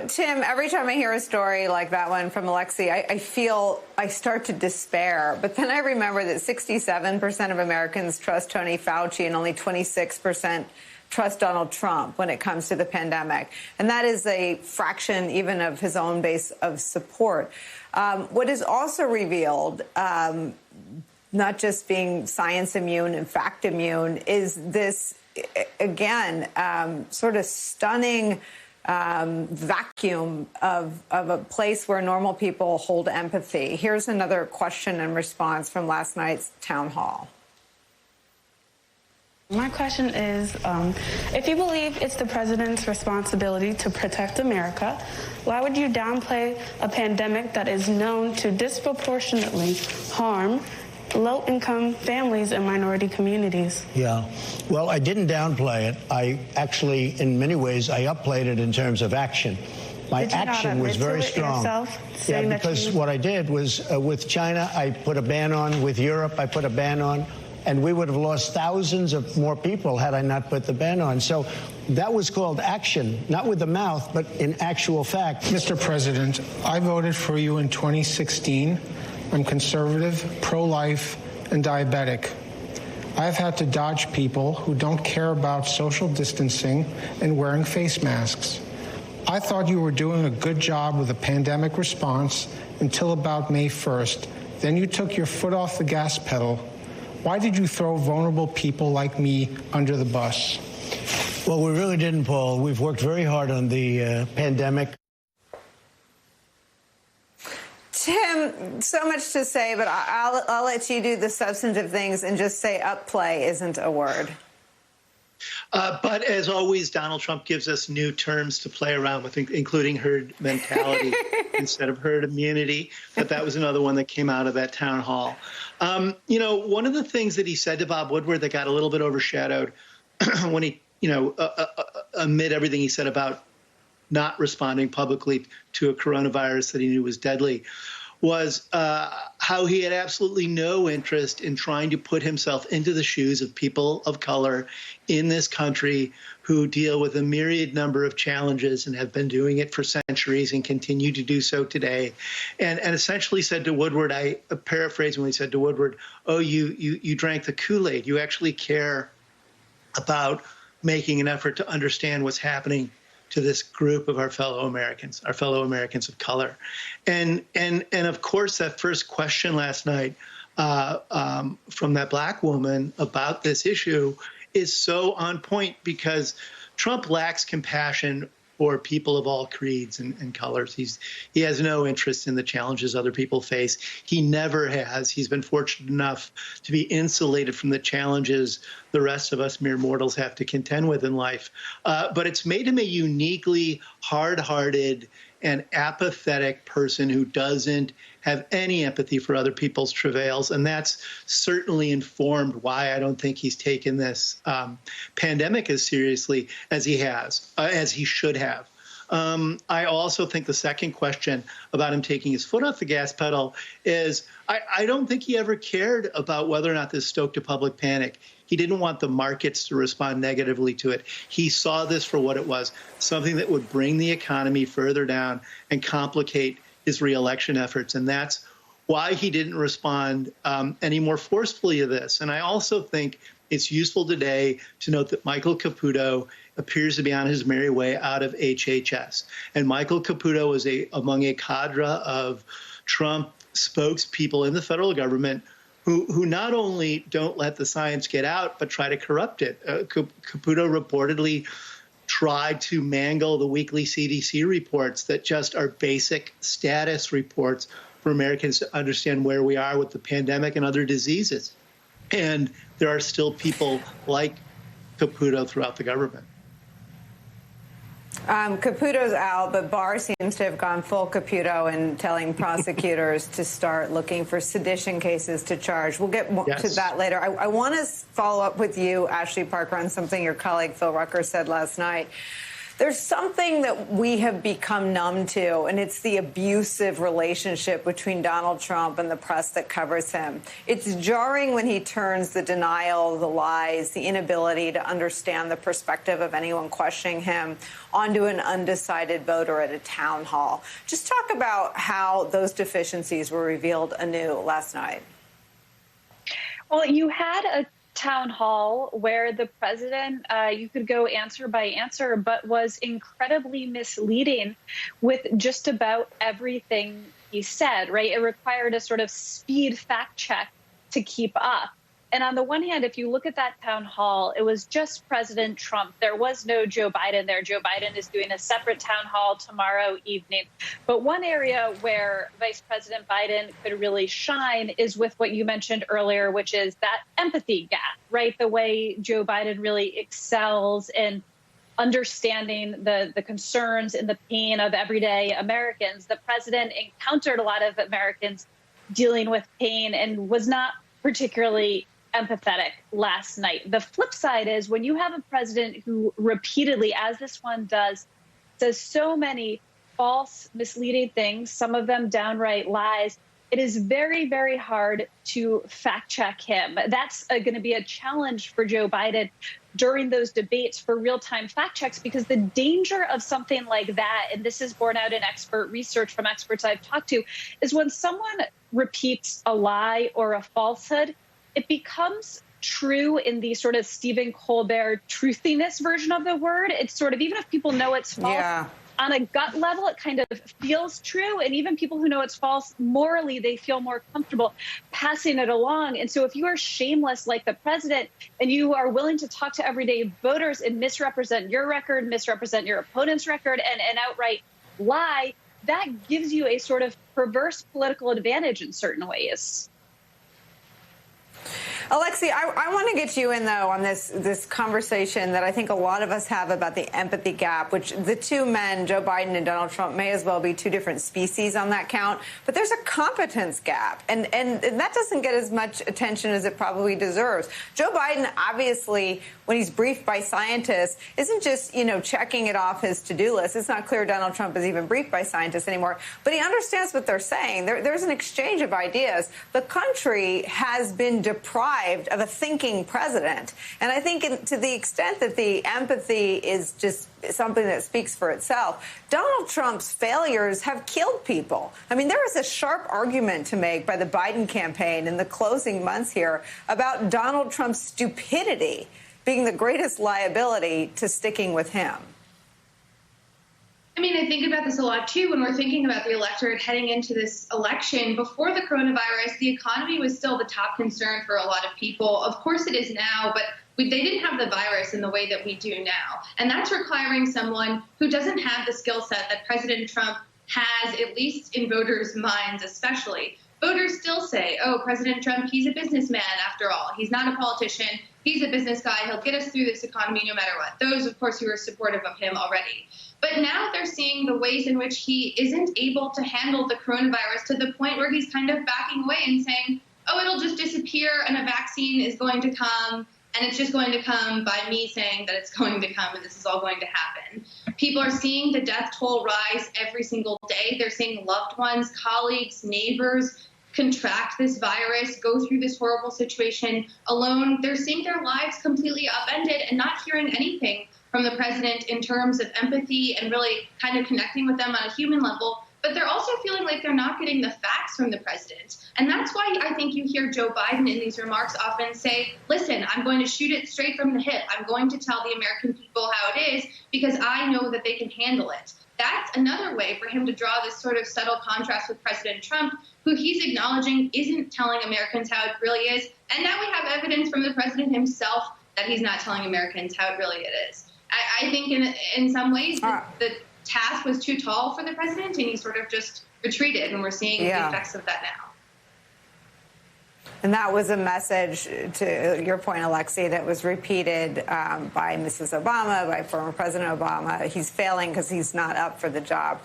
Tim, every time I hear a story like that one from Alexei, I start to despair. But then I remember that 67% of Americans trust Tony Fauci and only 26% trust Donald Trump when it comes to the pandemic. And that is a fraction even of his own base of support. What is also revealed, not just being science immune and fact immune, is this, again, sort of stunning vacuum of a place where normal people hold empathy. Here's another question and response from last night's town hall. My question is, if you believe it's the president's responsibility to protect America, why would you downplay a pandemic that is known to disproportionately harm low-income families and minority communities? Yeah. Well, I didn't downplay it. I actually, in many ways, I upplayed it in terms of action. My action was very strong. Yeah, because what I did was with China, I put a ban on. With Europe, I put a ban on. And we would have lost thousands of more people had I not put the ban on. So that was called action, not with the mouth, but in actual fact. Mr. President, I voted for you in 2016. I'm conservative, pro-life, and diabetic. I've had to dodge people who don't care about social distancing and wearing face masks. I thought you were doing a good job with the pandemic response until about May 1st. Then you took your foot off the gas pedal. Why did you throw vulnerable people like me under the bus? Well, we really didn't, Paul. We've worked very hard on the pandemic. Tim, so much to say, but I'll let you do the substantive things and just say upplay isn't a word. But as always, Donald Trump gives us new terms to play around with, including herd mentality instead of herd immunity. But that was another one that came out of that town hall. You know, one of the things that he said to Bob Woodward that got a little bit overshadowed when he, amid everything he said about not responding publicly to a coronavirus that he knew was deadly, was how he had absolutely no interest in trying to put himself into the shoes of people of color in this country who deal with a myriad number of challenges and have been doing it for centuries and continue to do so today. And essentially said to Woodward, I paraphrase when he said to Woodward, oh, you drank the Kool-Aid. You actually care about making an effort to understand what's happening to this group of our fellow Americans of color. And of course, that first question last night from that black woman about this issue is so on point, because Trump lacks compassion for people of all creeds and colors. He has no interest in the challenges other people face. He never has. He's been fortunate enough to be insulated from the challenges the rest of us mere mortals have to contend with in life. But it's made him a uniquely hard-hearted and apathetic person who doesn't have any empathy for other people's travails. And that's certainly informed why I don't think he's taken this pandemic as seriously as he has, as he should have. I also think the second question about him taking his foot off the gas pedal is I don't think he ever cared about whether or not this stoked a public panic. He didn't want the markets to respond negatively to it. He saw this for what it was, something that would bring the economy further down and complicate his reelection efforts. And that's why he didn't respond any more forcefully to this. And I also think it's useful today to note that Michael Caputo appears to be on his merry way out of HHS. And Michael Caputo is among a cadre of Trump spokespeople in the federal government who not only don't let the science get out, but try to corrupt it. Caputo reportedly tried to mangle the weekly CDC reports that just are basic status reports for Americans to understand where we are with the pandemic and other diseases. And there are still people like Caputo throughout the government. Caputo's out, but Barr seems to have gone full Caputo and telling prosecutors to start looking for sedition cases to charge. We'll get more to that later. I want to follow up with you, Ashley Parker, on something your colleague Phil Rucker said last night. There's something that we have become numb to, and it's the abusive relationship between Donald Trump and the press that covers him. It's jarring when he turns the denial, the lies, the inability to understand the perspective of anyone questioning him onto an undecided voter at a town hall. Just talk about how those deficiencies were revealed anew last night. Well, you had a town hall where the president, you could go answer by answer, but was incredibly misleading with just about everything he said, right? It required a sort of speed fact check to keep up. And on the one hand, if you look at that town hall, it was just President Trump. There was no Joe Biden there. Joe Biden is doing a separate town hall tomorrow evening. But one area where Vice President Biden could really shine is with what you mentioned earlier, which is that empathy gap, right? The way Joe Biden really excels in understanding the concerns and the pain of everyday Americans. The president encountered a lot of Americans dealing with pain and was not particularly empathetic last night. The flip side is when you have a president who repeatedly, as this one does, says so many false, misleading things, some of them downright lies, it is very, very hard to fact check him. That's going to be a challenge for Joe Biden during those debates for real-time fact checks, because the danger of something like that, and this is borne out in expert research from experts I've talked to, is when someone repeats a lie or a falsehood, it becomes true in the sort of Stephen Colbert truthiness version of the word. It's sort of, even if people know it's false, on a gut level, it kind of feels true. And even people who know it's false, morally, they feel more comfortable passing it along. And so if you are shameless like the president and you are willing to talk to everyday voters and misrepresent your record, misrepresent your opponent's record, and outright lie, that gives you a sort of perverse political advantage in certain ways. Alexi, I want to get you in, though, on this conversation that I think a lot of us have about the empathy gap, which the two men, Joe Biden and Donald Trump, may as well be two different species on that count. But there's a competence gap, and that doesn't get as much attention as it probably deserves. Joe Biden, obviously, when he's briefed by scientists, isn't just, checking it off his to-do list. It's not clear Donald Trump is even briefed by scientists anymore, but he understands what they're saying. There's an exchange of ideas. The country has been deprived of a thinking president. And I think to the extent that the empathy is just something that speaks for itself, Donald Trump's failures have killed people. I mean, there is a sharp argument to make by the Biden campaign in the closing months here about Donald Trump's stupidity being the greatest liability to sticking with him. I mean, I think about this a lot, too, when we're thinking about the electorate heading into this election. Before the coronavirus, the economy was still the top concern for a lot of people. Of course it is now, but they didn't have the virus in the way that we do now. And that's requiring someone who doesn't have the skill set that President Trump has, at least in voters' minds especially. Voters still say, oh, President Trump, he's a businessman after all. He's not a politician. He's a business guy. He'll get us through this economy no matter what. Those, of course, who are supportive of him already. But now they're seeing the ways in which he isn't able to handle the coronavirus to the point where he's kind of backing away and saying, oh, it'll just disappear and a vaccine is going to come, and it's just going to come by me saying that it's going to come and this is all going to happen. People are seeing the death toll rise every single day. They're seeing loved ones, colleagues, neighbors contract this virus, go through this horrible situation alone. They're seeing their lives completely upended and not hearing anything from the president in terms of empathy and really kind of connecting with them on a human level. But they're also feeling like they're not getting the facts from the president. And that's why I think you hear Joe Biden in these remarks often say, listen, I'm going to shoot it straight from the hip. I'm going to tell the American people how it is because I know that they can handle it. That's another way for him to draw this sort of subtle contrast with President Trump, who he's acknowledging isn't telling Americans how it really is. And now we have evidence from the president himself that he's not telling Americans how it really is. I think in some ways the task was too tall for the president, and he sort of just retreated, and we're seeing the effects of that now. And that was a message, to your point, Alexi, that was repeated by Mrs. Obama, by former President Obama. He's failing because he's not up for the job.